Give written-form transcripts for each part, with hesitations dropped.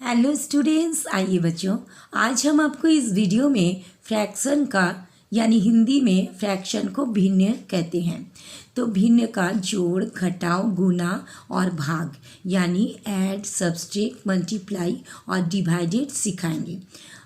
Hello students, आइए बच्चों, आज हम आपको इस वीडियो में फ्रैक्शन का यानी हिंदी में फ्रैक्शन को भिन्न कहते हैं। तो भिन्न का जोड़, घटाव, गुना और भाग यानी ऐड, सब्सट्रैक्ट, मल्टीप्लाई और डिवाइडेड सिखाएंगे।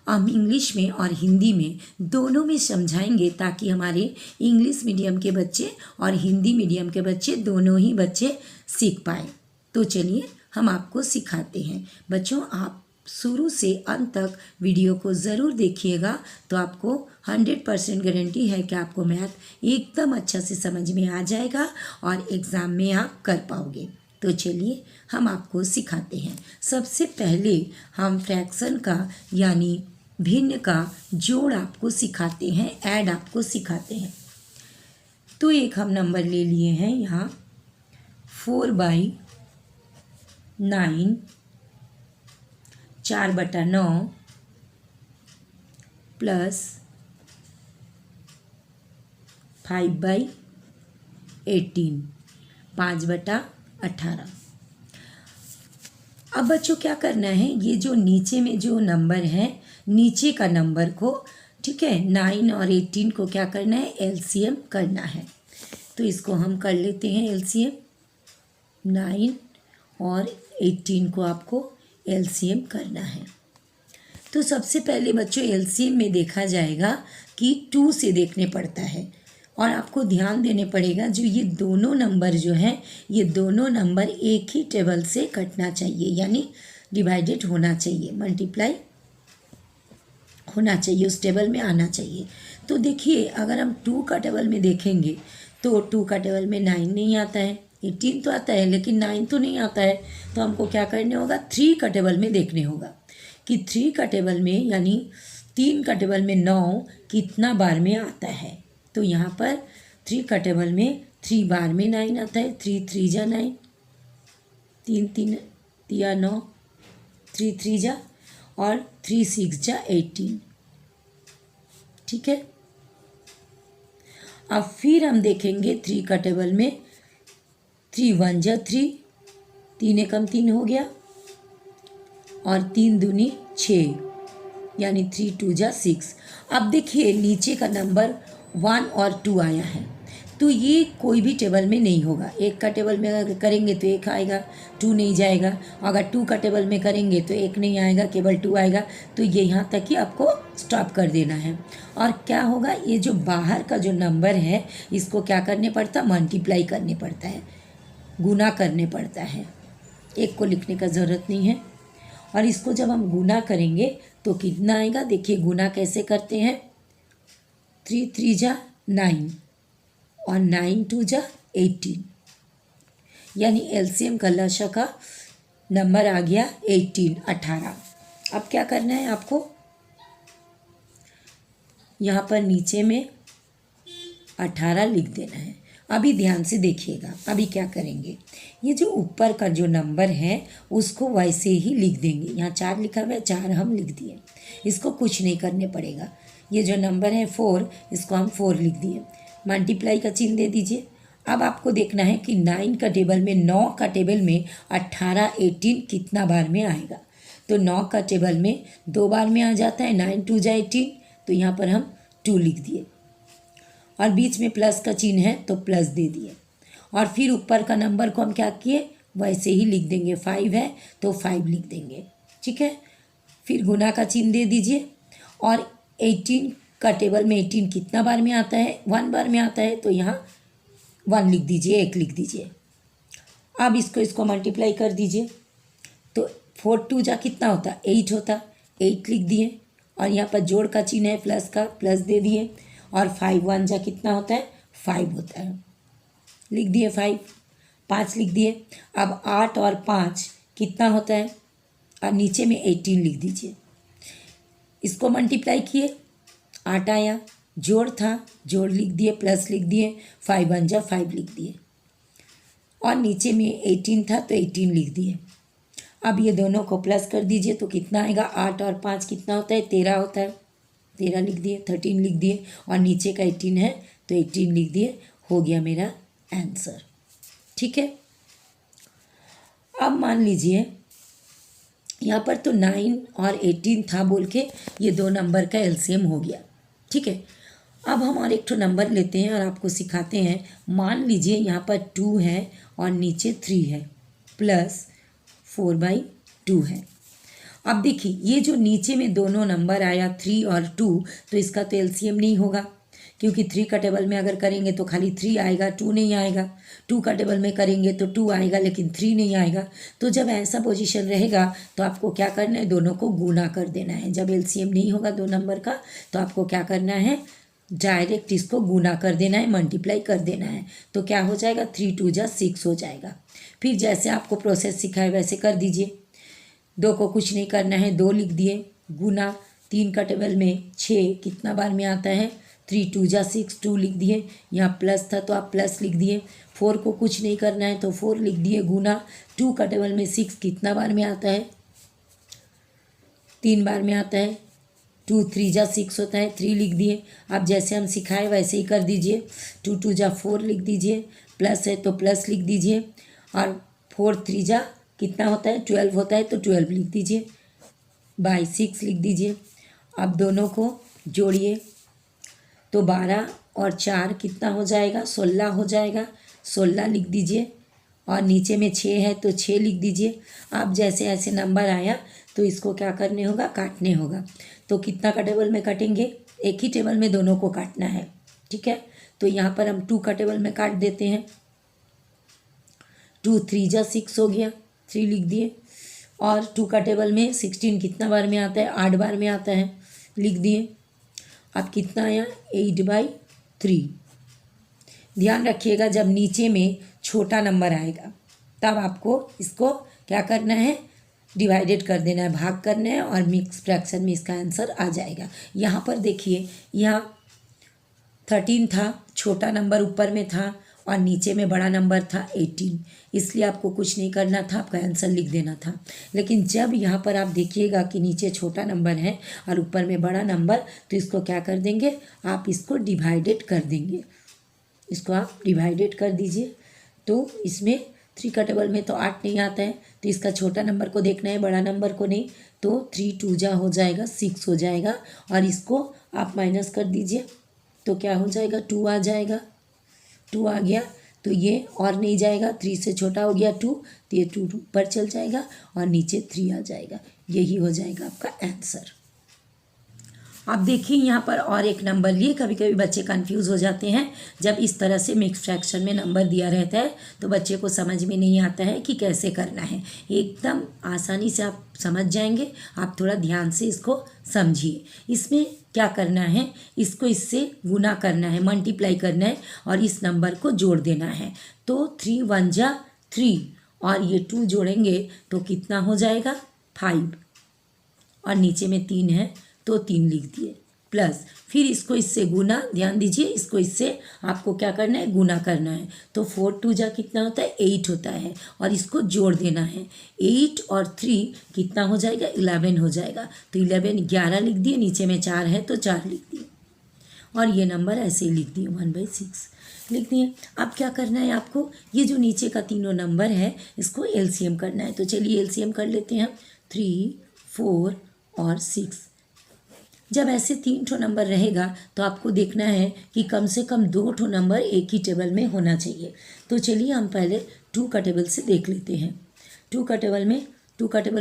हम इंग्लिश में और हिंदी में दोनों में समझाएंगे ताकि हमारे इंग्लिश मीडियम के बच्चे और हिंदी मीडियम के बच्चे दोनों ही बच्चे सीख पाए। तो चलिए हम आपको सिखाते हैं। बच्चों, आप शुरू से अंत तक वीडियो को ज़रूर देखिएगा तो आपको 100% गारंटी है कि आपको मैथ एकदम अच्छा से समझ में आ जाएगा और एग्ज़ाम में आप कर पाओगे। तो चलिए हम आपको सिखाते हैं। सबसे पहले हम फ्रैक्शन का यानी भिन्न का जोड़ आपको सिखाते हैं, ऐड आपको सिखाते हैं। तो एक हम नंबर ले लिए हैं यहाँ 4/9 4/9 प्लस 5/18 5/18। अब बच्चों क्या करना है, ये जो नीचे में जो नंबर है, नीचे का नंबर को, ठीक है, 9 और 18 को क्या करना है, एलसीएम करना है। तो इसको हम कर लेते हैं एलसीएम। 9 और 18 को आपको एलसीएम करना है। तो सबसे पहले बच्चों एलसीएम में देखा जाएगा कि 2 से देखने पड़ता है और आपको ध्यान देने पड़ेगा जो ये दोनों नंबर जो हैं, ये दोनों नंबर एक ही टेबल से कटना चाहिए यानी डिवाइडेड होना चाहिए, मल्टीप्लाई होना चाहिए, उस टेबल में आना चाहिए। तो देखिए अगर हम 2 का टेबल में देखेंगे तो 2 का टेबल में 9 नहीं आता है, 18 तो आता है लेकिन 9 तो नहीं आता है। तो हमको क्या करने होगा, 3 का टेबल में देखने होगा कि 3 का टेबल में यानी 3 का टेबल में 9 कितना बार में आता है। तो यहाँ पर 3 का टेबल में 3 बार में 9 आता है। 3 3 जा 9, 3 3 या 9, 3 3 जा और 3 6 जा 18, ठीक है। अब फिर हम देखेंगे 3 का टेबल में 3 1 जा 3, 3 एकम 3 हो गया और 3 दूनी 6 यानी 3 2 जा 6। अब देखिए नीचे का नंबर 1 और 2 आया है, तो ये कोई भी टेबल में नहीं होगा। 1 का टेबल में अगर करेंगे तो 1 आएगा, 2 नहीं जाएगा। अगर 2 का टेबल में करेंगे तो 1 नहीं आएगा, केवल 2 आएगा। तो ये यहाँ तक ही आपको स्टॉप कर देना है। और क्या होगा, ये जो बाहर का जो नंबर है इसको क्या करने पड़ता है, मल्टीप्लाई करने पड़ता है, गुना करने पड़ता है। 1 को लिखने का ज़रूरत नहीं है। और इसको जब हम गुना करेंगे तो कितना आएगा, देखिए गुना कैसे करते हैं। 3 3 जा 9 और 9 2 जा 18 यानी एलसीएम का लसा का नंबर आ गया 18। अब क्या करना है आपको, यहाँ पर नीचे में 18 लिख देना है। अभी ध्यान से देखिएगा, अभी क्या करेंगे, ये जो ऊपर का जो नंबर है उसको वैसे ही लिख देंगे। यहाँ 4 लिखा हुआ है, 4 हम लिख दिए, इसको कुछ नहीं करने पड़ेगा। ये जो नंबर है 4, इसको हम 4 लिख दिए, मल्टीप्लाई का चिन्ह दे दीजिए। अब आपको देखना है कि 9 का टेबल में, 9 का टेबल में 18 18 कितना बार में आएगा। तो 9 का टेबल में 2 बार में आ जाता है, 9 2 जा 18, तो यहाँ पर हम 2 लिख दिए और बीच में प्लस का चिन्ह है तो प्लस दे दिए। और फिर ऊपर का नंबर को हम क्या किए, वैसे ही लिख देंगे। 5 है तो 5 लिख देंगे, ठीक है। फिर गुना का चिन्ह दे दीजिए। और 18 का टेबल में 18 कितना बार में आता है, 1 बार में आता है, तो यहाँ 1 लिख दीजिए, 1 लिख दीजिए। अब इसको मल्टीप्लाई कर दीजिए तो 4 2 जा कितना होता, 8 होता, 8 लिख दिए। और यहाँ पर जोड़ का चिन्ह है प्लस का, प्लस दे दिए। और 5 1 जा कितना होता है, 5 होता है, लिख दिए 5, 5 लिख दिए। अब 8 और 5 कितना होता है, और नीचे में 18 लिख दीजिए। इसको मल्टीप्लाई किए, 8 आया, जोड़ था, जोड़ लिख दिए, प्लस लिख दिए, 5 1 जा 5 लिख दिए। और नीचे में 18 था तो 18 लिख दिए। अब ये दोनों को प्लस कर दीजिए तो कितना आएगा, 8 और 5 कितना होता है, 13 होता है, 13 लिख दिए, 13 लिख दिए। और नीचे का 18 है तो 18 लिख दिए। हो गया मेरा आंसर, ठीक है। अब मान लीजिए यहाँ पर तो 9 और 18 था बोल के ये दो नंबर का एलसीएम हो गया। ठीक है, अब हम और एक ठो नंबर लेते हैं और आपको सिखाते हैं। मान लीजिए यहाँ पर 2 है और नीचे 3 है प्लस 4/2 है। अब देखिए ये जो नीचे में दोनों नंबर आया 3 और 2, तो इसका तो एलसीएम नहीं होगा, क्योंकि 3 का टेबल में अगर करेंगे तो खाली 3 आएगा, 2 नहीं आएगा। 2 का टेबल में करेंगे तो 2 आएगा लेकिन 3 नहीं आएगा। तो जब ऐसा पोजीशन रहेगा तो आपको क्या करना है, दोनों को गुना कर देना है। जब एलसीएम नहीं होगा दो नंबर का तो आपको क्या करना है, डायरेक्ट इसको गुना कर देना है, मल्टीप्लाई कर देना है। तो क्या हो जाएगा, 3 2 जा 6 हो जाएगा। फिर जैसे आपको प्रोसेस सिखाए वैसे कर दीजिए। 2 को कुछ नहीं करना है, 2 लिख दिए, गुना 3 का टेबल में 6 कितना बार में आता है, 3 2 जा 6, 2 लिख दिए। यहाँ प्लस था तो आप प्लस लिख दिए। 4 को कुछ नहीं करना है तो 4 लिख दिए, गुना 2 का टेबल में 6 कितना बार में आता है, 3 बार में आता है। 2 3 जा 6 होता है, 3 लिख दिए। आप जैसे हम सिखाए वैसे ही कर दीजिए। 2 2 जा 4 लिख दीजिए, प्लस है तो प्लस लिख दीजिए। और 4 3 जा कितना होता है, 12 होता है तो 12 लिख दीजिए, बाई 6 लिख दीजिए। अब दोनों को जोड़िए तो 12 और 4 कितना हो जाएगा, 16 हो जाएगा, 16 लिख दीजिए। और नीचे में 6 है तो 6 लिख दीजिए। अब जैसे ऐसे नंबर आया तो इसको क्या करने होगा, काटने होगा। तो कितना का टेबल में काटेंगे, एक ही टेबल में दोनों को काटना है। ठीक है, तो यहाँ पर हम 2 का टेबल में काट देते हैं। 2 3 जा 6 हो गया, 3 लिख दिए। और 2 का टेबल में 16 कितना बार में आता है, 8 बार में आता है, लिख दिए। अब कितना आया, 8/3। ध्यान रखिएगा जब नीचे में छोटा नंबर आएगा तब आपको इसको क्या करना है, डिवाइडेड कर देना है, भाग करना है, और मिक्स फ्रैक्शन में इसका आंसर आ जाएगा। यहाँ पर देखिए, यहाँ 13 था, छोटा नंबर ऊपर में था और नीचे में बड़ा नंबर था 18, इसलिए आपको कुछ नहीं करना था, आपका आंसर लिख देना था। लेकिन जब यहाँ पर आप देखिएगा कि नीचे छोटा नंबर है और ऊपर में बड़ा नंबर, तो इसको क्या कर देंगे, आप इसको डिवाइडेड कर देंगे। इसको आप डिवाइडेड कर दीजिए। तो इसमें 3 का टेबल में तो 8 नहीं आता है, तो इसका छोटा नंबर को देखना है, बड़ा नंबर को नहीं। तो 3 2 जा हो जाएगा 6 हो जाएगा, और इसको आप माइनस कर दीजिए तो क्या हो जाएगा, 2 आ जाएगा। 2 आ गया तो ये और नहीं जाएगा, 3 से छोटा हो गया 2, तो ये 2 ऊपर चल जाएगा और नीचे 3 आ जाएगा। यही हो जाएगा आपका आंसर। अब देखिए यहाँ पर और एक नंबर लिए, कभी कभी बच्चे कंफ्यूज हो जाते हैं। जब इस तरह से मिक्स फ्रैक्शन में नंबर दिया रहता है तो बच्चे को समझ में नहीं आता है कि कैसे करना है। एकदम आसानी से आप समझ जाएंगे, आप थोड़ा ध्यान से इसको समझिए। इसमें क्या करना है, इसको इससे गुना करना है, मल्टीप्लाई करना है और इस नंबर को जोड़ देना है। तो 3 1 जा 3 और ये 2 जोड़ेंगे तो कितना हो जाएगा, 5, और नीचे में 3 है तो 3 लिख दिए, प्लस फिर इसको इससे गुना, ध्यान दीजिए इसको इससे आपको क्या करना है, गुना करना है। तो 4 2 जा कितना होता है, 8 होता है, और इसको जोड़ देना है। 8 और 3 कितना हो जाएगा, 11 हो जाएगा। तो 11 11 लिख दिए, नीचे में 4 है तो 4 लिख दिए, और ये नंबर ऐसे ही लिख दिए, 1/6 लिख दिए। अब क्या करना है आपको, ये जो नीचे का तीनों नंबर है इसको एलसीएम करना है। तो चलिए एलसीएम कर लेते हैं हम, 3 4 और 6। जब ऐसे 3 ठो नंबर रहेगा तो आपको देखना है कि कम से कम 2 ठो नंबर एक ही टेबल में होना चाहिए। तो चलिए हम पहले 2 का टेबल से देख लेते हैं। 2 का टेबल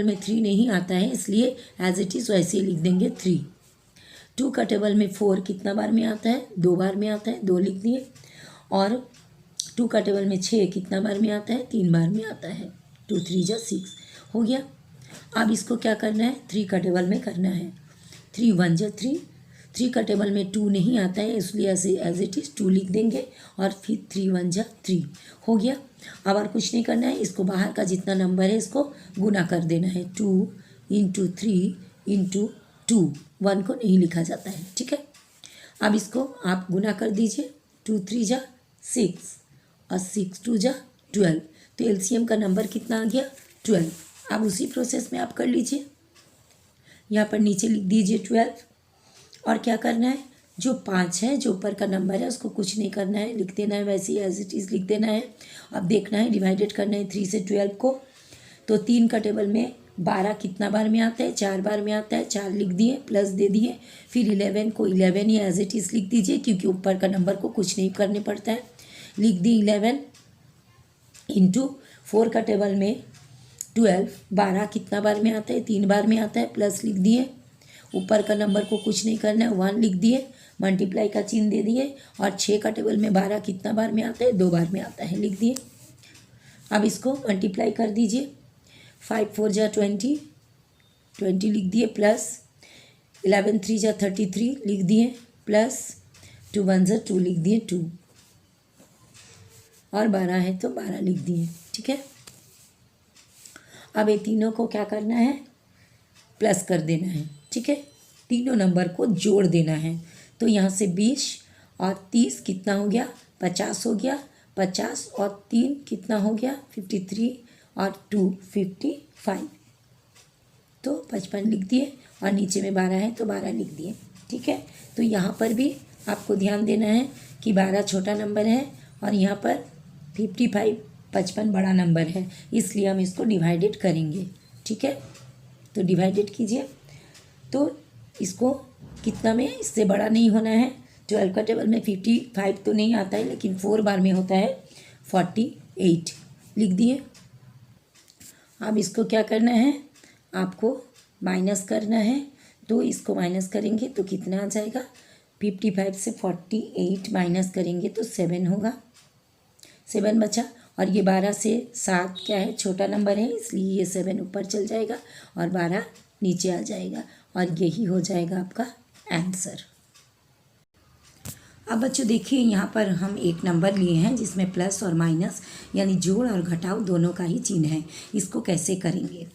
में 3 नहीं आता है, इसलिए एज इट इज़ वैसे ही लिख देंगे 3। 2 का टेबल में 4 कितना बार में आता है, 2 बार में आता है, 2 लिख दिए। और 2 का टेबल में 6 कितना बार में आता है, 3 बार में आता है। 2 3 जा 6 हो गया। अब इसको क्या करना है, 3 का टेबल में करना है। 3 1 जा 3, 3 का टेबल में 2 नहीं आता है, इसलिए ऐसे एज इट इज़ 2 लिख देंगे, और फिर 3 1 जा 3 हो गया। अब और कुछ नहीं करना है, इसको बाहर का जितना नंबर है इसको गुना कर देना है। 2 × 3 × 2, 1 को नहीं लिखा जाता है, ठीक है। अब इसको आप गुना कर दीजिए, 2 3 जा 6 और 6 2 जा 12। तो एलसीएम का नंबर कितना आ गया, 12। अब उसी प्रोसेस में आप कर लीजिए, यहाँ पर नीचे लिख दीजिए 12, और क्या करना है, जो 5 है जो ऊपर का नंबर है उसको कुछ नहीं करना है, लिख देना है वैसे ही एज इट इज़ लिख देना है। अब देखना है, डिवाइडेड करना है 3 से 12 को। तो 3 का टेबल में 12 कितना बार में आता है, 4 बार में आता है, 4 लिख दिए, प्लस दे दिए। फिर 11 को 11 ही एज इट इज़ लिख दीजिए, क्योंकि ऊपर का नंबर को कुछ नहीं करने पड़ता है। लिख दी 11 इंटू 4 का टेबल में 12। 12 कितना बार में आता है, 3 बार में आता है, प्लस लिख दिए। ऊपर का नंबर को कुछ नहीं करना है, 1 लिख दिए, मल्टीप्लाई का चिन्ह दे दिए। और 6 का टेबल में 12 कितना बार में आता है, 2 बार में आता है, लिख दिए। अब इसको मल्टीप्लाई कर दीजिए। 5 4 जा 20, 20 लिख दिए, प्लस 11 3 जा 33 लिख दिए, प्लस 2 1 जा 2 लिख दिए 2, और 12 है तो 12 लिख दिए। ठीक है, अब ये तीनों को क्या करना है, प्लस कर देना है। ठीक है, तीनों नंबर को जोड़ देना है। तो यहाँ से 20 और 30 कितना हो गया, 50 हो गया। 50 और 3 कितना हो गया, 53, और 2 55, तो 55 लिख दिए। और नीचे में 12 है तो 12 लिख दिए। ठीक है, तो यहाँ पर भी आपको ध्यान देना है कि 12 छोटा नंबर है और यहाँ पर 55 बड़ा नंबर है, इसलिए हम इसको डिवाइडेड करेंगे। ठीक है, तो डिवाइडेड कीजिए। तो इसको कितना में, इससे बड़ा नहीं होना है। 12 का टेबल में 55 तो नहीं आता है, लेकिन 4 बार में होता है 48, लिख दिए। अब इसको क्या करना है, आपको माइनस करना है। तो इसको माइनस करेंगे तो कितना आ जाएगा, 55 से 48 माइनस करेंगे तो 7 होगा, 7 बचा। और ये 12 से 7 क्या है, छोटा नंबर है, इसलिए ये 7 ऊपर चल जाएगा और 12 नीचे आ जाएगा, और यही हो जाएगा आपका आंसर। अब बच्चों देखिए, यहाँ पर हम एक नंबर लिए हैं जिसमें प्लस और माइनस यानी जोड़ और घटाव दोनों का ही चिन्ह है। इसको कैसे करेंगे,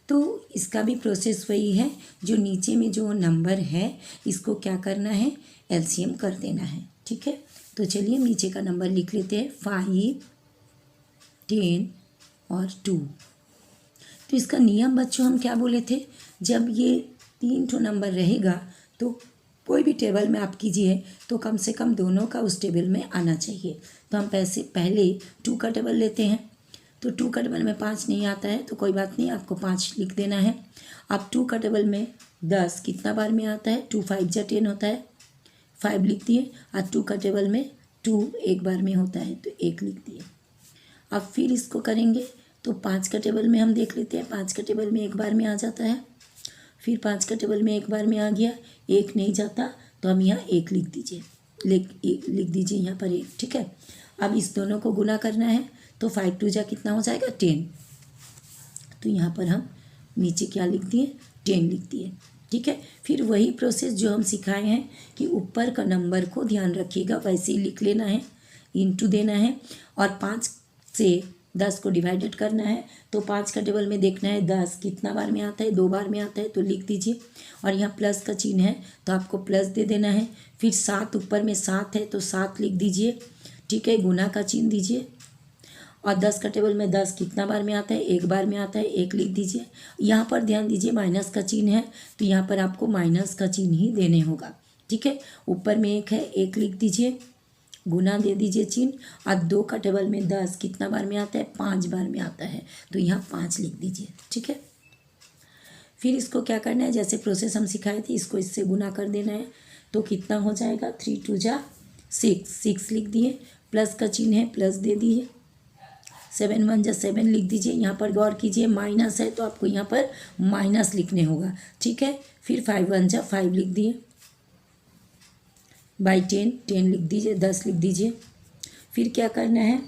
तो इसका भी प्रोसेस वही है। जो नीचे में जो नंबर है इसको क्या करना है, एलसीएम कर देना है। ठीक है, तो चलिए नीचे का नंबर लिख लेते हैं, 5 10 और 2। तो इसका नियम बच्चों हम क्या बोले थे, जब ये 3 ठो नंबर रहेगा तो कोई भी टेबल में आप कीजिए तो कम से कम दोनों का उस टेबल में आना चाहिए। तो हम पहले 2 का टेबल लेते हैं। तो 2 का टेबल में 5 नहीं आता है तो कोई बात नहीं, आपको 5 लिख देना है। अब 2 का टेबल में 10 कितना बार में आता है, 2 5 जा 10 होता है, 5 लिख दिए। और 2 का टेबल में 2 एक बार में होता है तो 1 लिख दिए। अब फिर इसको करेंगे तो 5 का टेबल में हम देख लेते हैं, 5 का टेबल में एक बार में आ जाता है। फिर 5 का टेबल में एक बार में आ गया, 1 नहीं जाता तो हम यहाँ 1 लिख दीजिए, लिख दीजिए यहाँ पर 1। ठीक है, अब इस दोनों को गुना करना है तो 5 2 जा कितना हो जाएगा, 10। तो यहाँ पर हम नीचे क्या लिख दिए, 10 लिख दिए। ठीक है, फिर वही प्रोसेस जो हम सिखाए हैं कि ऊपर का नंबर को ध्यान रखिएगा, वैसे ही लिख लेना है, इंटू देना है। और 5 से 10 को डिवाइडेड करना है। तो 5 का टेबल में देखना है 10 कितना बार में आता है, 2 बार में आता है, तो लिख दीजिए। और यहाँ प्लस का चिन्ह है तो आपको प्लस दे देना है। फिर 7 ऊपर में 7 है तो 7 लिख दीजिए। ठीक है, गुना का चिन्ह दीजिए। और 10 का टेबल में 10 कितना बार में आता है, 1 बार में आता है, 1 लिख दीजिए। यहाँ पर ध्यान दीजिए माइनस का चिन्ह है तो यहाँ पर आपको माइनस का चिन्ह ही देने होगा। ठीक है, ऊपर में 1 है, 1 लिख दीजिए, गुना दे दीजिए चिन्ह। और 2 का टेबल में 10 कितना बार में आता है, 5 बार में आता है, तो यहाँ 5 लिख दीजिए। ठीक है, फिर इसको क्या करना है, जैसे प्रोसेस हम सिखाए थे इसको इससे गुना कर देना है। तो कितना हो जाएगा, 3 2 जा 6 लिख दिए, प्लस का चिन्ह है प्लस दे दिए। 7 1 जा 7 लिख दीजिए। यहाँ पर गौर कीजिए माइनस है तो आपको यहाँ पर माइनस लिखने होगा। ठीक है, फिर 5 1 जा 5 लिख दिए, बाई 10 लिख दीजिए, 10 लिख दीजिए। फिर क्या करना है,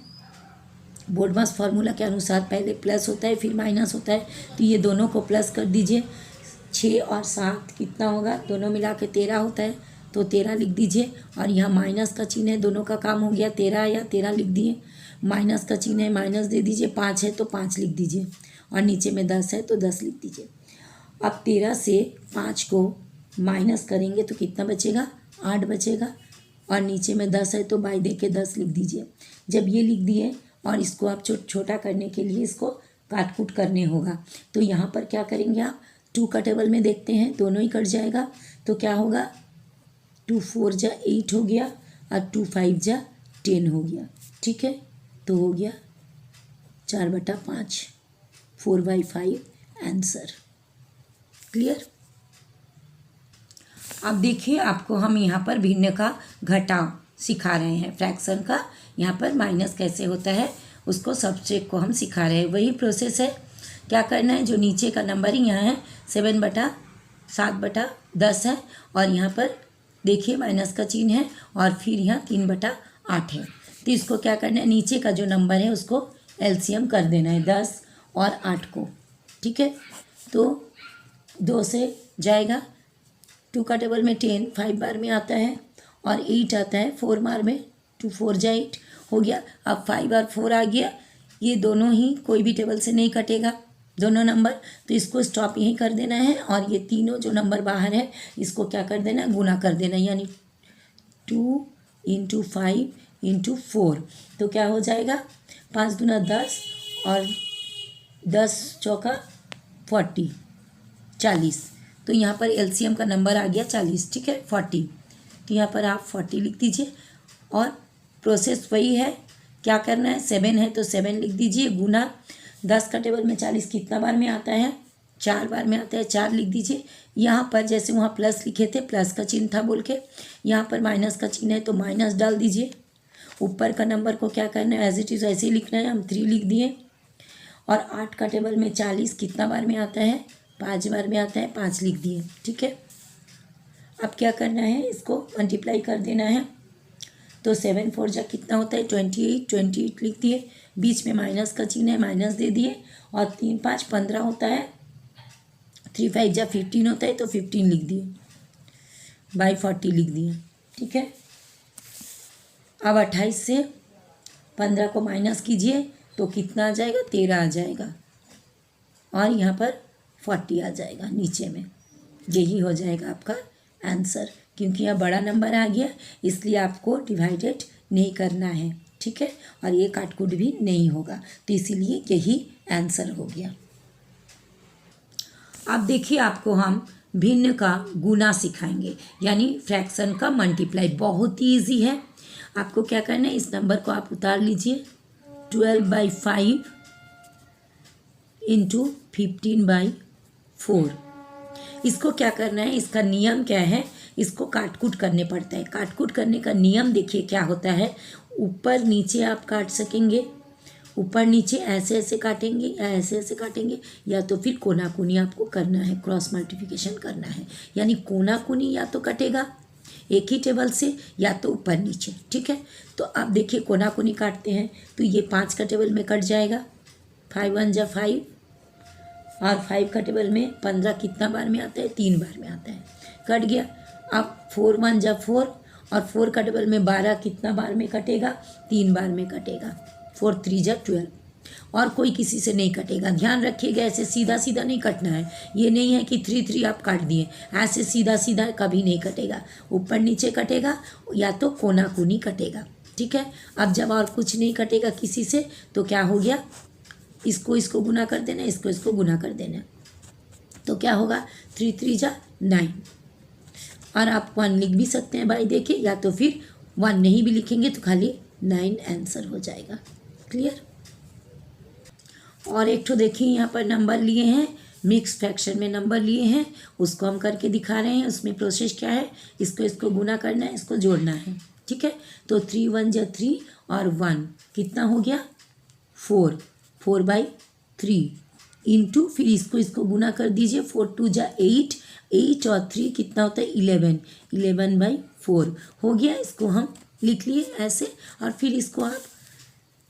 बोडमास फार्मूला के अनुसार पहले प्लस होता है फिर माइनस होता है, तो ये दोनों को प्लस कर दीजिए। 6 और 7 कितना होगा, दोनों मिला के 13 होता है, तो 13 लिख दीजिए। और यहाँ माइनस का चिन्ह है, दोनों का काम हो गया, 13 या 13 लिख दिए। माइनस का चिन्ह है, माइनस दे दीजिए। 5 है तो 5 लिख दीजिए, और नीचे में 10 है तो 10 लिख दीजिए। अब 13 से 5 को माइनस करेंगे तो कितना बचेगा, 8 बचेगा। और नीचे में 10 है तो बाई दे के 10 लिख दीजिए। जब ये लिख दिए और इसको आप छोटा करने के लिए इसको काट कूट करने होगा, तो यहाँ पर क्या करेंगे आप, 2 का टेबल में देखते हैं, दोनों ही कट जाएगा। तो क्या होगा, 2 4 जा 8 हो गया और 2 5 जा 10 हो गया। ठीक है, तो हो गया 4/5, 4/5 आंसर। क्लियर। अब देखिए आपको हम यहाँ पर भिन्न का घटाव सिखा रहे हैं, फ्रैक्शन का यहाँ पर माइनस कैसे होता है उसको सब्जेक्ट को हम सिखा रहे हैं। वही प्रोसेस है, क्या करना है, जो नीचे का नंबरिंग यहाँ है 7/7/10 है और यहाँ पर देखिए माइनस का चिन्ह है और फिर यहाँ 3/8 है। तो इसको क्या करना है, नीचे का जो नंबर है उसको एलसीएम कर देना है 10 और 8 को। ठीक है, तो 2 से जाएगा, 2 का टेबल में 10 5 बार में आता है और 8 आता है 4 बार में, 2 4 जा 8 हो गया। अब 5 और 4 आ गया, ये दोनों ही कोई भी टेबल से नहीं कटेगा दोनों नंबर, तो इसको स्टॉप यहीं कर देना है और ये तीनों जो नंबर बाहर है इसको क्या कर देना है, गुना कर देना, यानी 2 × 5 × 4, तो क्या हो जाएगा 5 दूना 10 और 10 चौका 40 तो यहाँ पर एलसीएम का नंबर आ गया 40। ठीक है, 40, तो यहाँ पर आप 40 लिख दीजिए और प्रोसेस वही है, क्या करना है, 7 है तो 7 लिख दीजिए, गुना 10 का टेबल में 40 कितना बार में आता है, 4 बार में आता है, 4 लिख दीजिए। यहाँ पर जैसे वहाँ प्लस लिखे थे, प्लस का चिन्ह था बोल के, यहाँ पर माइनस का चिन्ह है तो माइनस डाल दीजिए। ऊपर का नंबर को क्या करना है, एज इट इज़ ऐसे ही लिखना है, हम 3 लिख दिए। और 8 का टेबल में 40 कितना बार में आता है, 5 बार में आता है, 5 लिख दिए। ठीक है, अब क्या करना है, इसको मल्टीप्लाई कर देना है, तो 7 4 जा कितना होता है 28 लिख दिए, बीच में माइनस का चिन्ह है, माइनस दे दिए, और 3 5 15 होता है, 3 5 जा 15 होता है तो 15 लिख दिए, बाई 40 लिख दिए। ठीक है, अब 28 से 15 को माइनस कीजिए तो कितना आ जाएगा, 13 आ जाएगा और यहाँ पर 40 आ जाएगा नीचे में, यही हो जाएगा आपका आंसर। क्योंकि यहाँ बड़ा नंबर आ गया इसलिए आपको डिवाइडेड नहीं करना है। ठीक है, और ये काटकुट भी नहीं होगा, तो इसीलिए यही आंसर हो गया। अब देखिए आपको हम भिन्न का गुना सिखाएंगे, यानी फ्रैक्शन का मल्टीप्लाई। बहुत ही ईजी है, आपको क्या करना है, इस नंबर को आप उतार लीजिए, 12/5 × 15/4। इसको क्या करना है, इसका नियम क्या है, इसको काटकुट करने पड़ता है। काटकुट करने का नियम देखिए क्या होता है, ऊपर नीचे आप काट सकेंगे, ऊपर नीचे ऐसे ऐसे काटेंगे या ऐसे ऐसे काटेंगे, या तो फिर कोनाकुनी आपको करना है, क्रॉस मल्टीप्लिकेशन करना है, यानी कोनाकुनी या तो कटेगा एक ही टेबल से या तो ऊपर नीचे। ठीक है, तो आप देखिए कोनाकुनी काटते हैं तो ये 5 का टेबल में कट जाएगा, 5 1 जा 5 और 5 का टेबल में 15 कितना बार में आता है, 3 बार में आता है, कट गया। अब 4 1 जा 4 और 4 का टेबल में 12 कितना बार में कटेगा, 3 बार में कटेगा, 4 3 जा 12 और कोई किसी से नहीं कटेगा। ध्यान रखिएगा, ऐसे सीधा सीधा नहीं कटना है, ये नहीं है कि 3 3 आप काट दिए, ऐसे सीधा सीधा कभी नहीं कटेगा, ऊपर नीचे कटेगा या तो कोनाकुनी कटेगा। ठीक है, अब जब और कुछ नहीं कटेगा किसी से तो क्या हो गया, इसको गुना कर देना, इसको गुना कर देना, तो क्या होगा 3 3 जा 9 और आप 1 लिख भी सकते हैं भाई, देखिए, या तो फिर 1 नहीं भी लिखेंगे तो खाली 9 आंसर हो जाएगा। क्लियर। और एक तो देखिए यहाँ पर नंबर लिए हैं, मिक्स फ्रैक्शन में नंबर लिए हैं, उसको हम करके दिखा रहे हैं। उसमें प्रोसेस क्या है, इसको गुना करना है, इसको जोड़ना है। ठीक है, तो 3 1 जा 3 और 1 कितना हो गया 4/3 इंटू, फिर इसको गुना कर दीजिए, 4 2 जा 8 और 3 कितना होता है 11/4 हो गया। इसको हम लिख लिए ऐसे और फिर इसको आप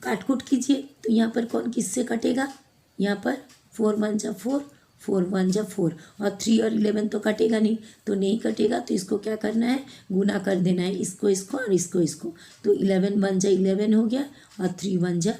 काटकुट कीजिए, तो यहाँ पर कौन किससे कटेगा, यहाँ पर 4 1 जा 4 4 1 जा 4 और 3 और 11 तो कटेगा नहीं, तो नहीं कटेगा, तो इसको क्या करना है, गुना कर देना है, इसको और इसको, तो 11 1 जा 11 हो गया और 3 1 जा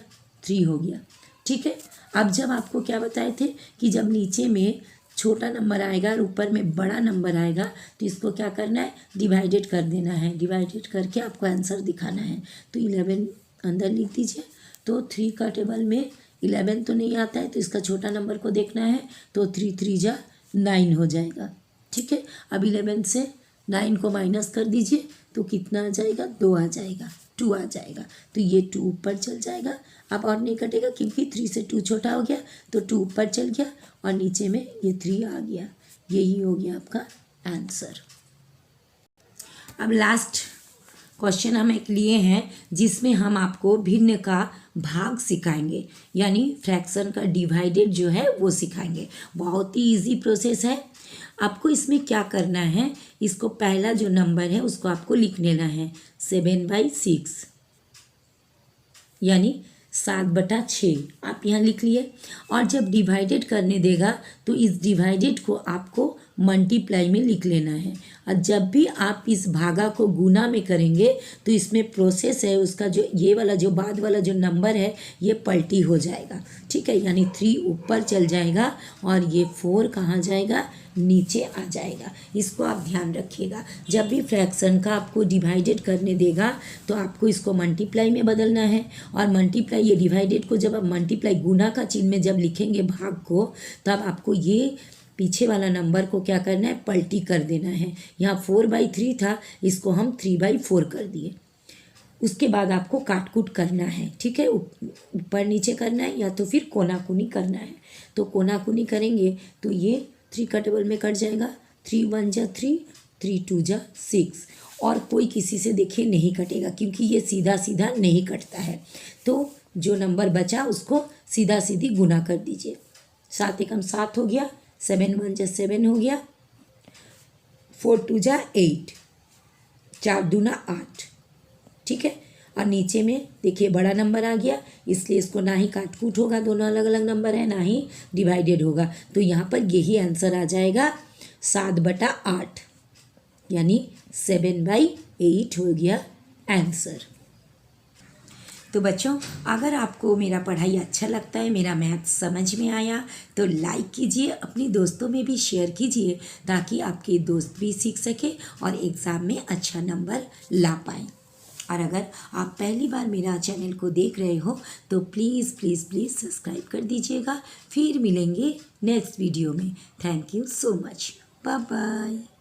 3 हो गया। ठीक है, अब जब आपको क्या बताए थे कि जब नीचे में छोटा नंबर आएगा और ऊपर में बड़ा नंबर आएगा तो इसको क्या करना है, डिवाइडेड कर देना है, डिवाइडेड करके आपको आंसर दिखाना है। तो 11 अंदर लिख दीजिए, तो 3 का टेबल में 11 तो नहीं आता है, तो इसका छोटा नंबर को देखना है, तो 3 3 जा 9 हो जाएगा। ठीक है, अब 11 से 9 को माइनस कर दीजिए तो कितना आ जाएगा, 2 आ जाएगा। 2 आ जाएगा। तो ये 2 ऊपर चल जाएगा, अब और नहीं कटेगा क्योंकि 3 से 2 छोटा हो गया, तो 2 ऊपर चल गया और नीचे में ये 3 आ गया। यही हो गया आपका आंसर। अब लास्ट क्वेश्चन हम एक लिए हैं जिसमें हम आपको भिन्न का भाग सिखाएंगे, यानी फ्रैक्शन का डिवाइडेड जो है वो सिखाएंगे। बहुत ही इजी प्रोसेस है। आपको इसमें क्या करना है, इसको पहला जो नंबर है उसको आपको लिख लेना है 7/6, यानी 7/6 आप यहाँ लिख लिए। और जब डिवाइडेड करने देगा तो इस डिवाइडेड को आपको मल्टीप्लाई में लिख लेना है। और जब भी आप इस भागा को गुना में करेंगे तो इसमें प्रोसेस है उसका, जो ये वाला जो बाद वाला जो नंबर है ये पलटी हो जाएगा, ठीक है, यानी 3 ऊपर चल जाएगा और ये 4 कहाँ जाएगा, नीचे आ जाएगा। इसको आप ध्यान रखिएगा। जब भी फ्रैक्शन का आपको डिवाइडेड करने देगा तो आपको इसको मल्टीप्लाई में बदलना है। और मल्टीप्लाई, ये डिवाइडेड को जब आप मल्टीप्लाई गुना का चिन्ह में जब लिखेंगे भाग को, तब आपको ये पीछे वाला नंबर को क्या करना है, पलटी कर देना है। यहाँ 4/3 था, इसको हम 3/4 कर दिए। उसके बाद आपको काटकूट करना है, ठीक है, ऊपर नीचे करना है या तो फिर कोनाकुनी करना है। तो कोनाकुनी करेंगे तो ये 3 का टेबल में कट जाएगा, 3 1 जा 3, 3 2 जा 6। और कोई किसी से देखिए नहीं कटेगा क्योंकि ये सीधा सीधा नहीं कटता है। तो जो नंबर बचा उसको सीधा सीधी गुना कर दीजिए। 7 एकम 7 हो गया, 7 1 जा 7 हो गया, 4 2 जा 8, 4 दूना 8, ठीक है। और नीचे में देखिए बड़ा नंबर आ गया, इसलिए इसको ना ही काटकूट होगा, दोनों अलग अलग नंबर है, ना ही डिवाइडेड होगा। तो यहाँ पर यही आंसर आ जाएगा 7/8, यानी 7/8 हो गया आंसर। तो बच्चों, अगर आपको मेरा पढ़ाई अच्छा लगता है, मेरा मैथ समझ में आया, तो लाइक कीजिए, अपनी दोस्तों में भी शेयर कीजिए ताकि आपके दोस्त भी सीख सके और एग्ज़ाम में अच्छा नंबर ला पाएँ। और अगर आप पहली बार मेरा चैनल को देख रहे हो तो प्लीज़ प्लीज़ प्लीज़ सब्सक्राइब कर दीजिएगा। फिर मिलेंगे नेक्स्ट वीडियो में। Thank you so much. Bye bye.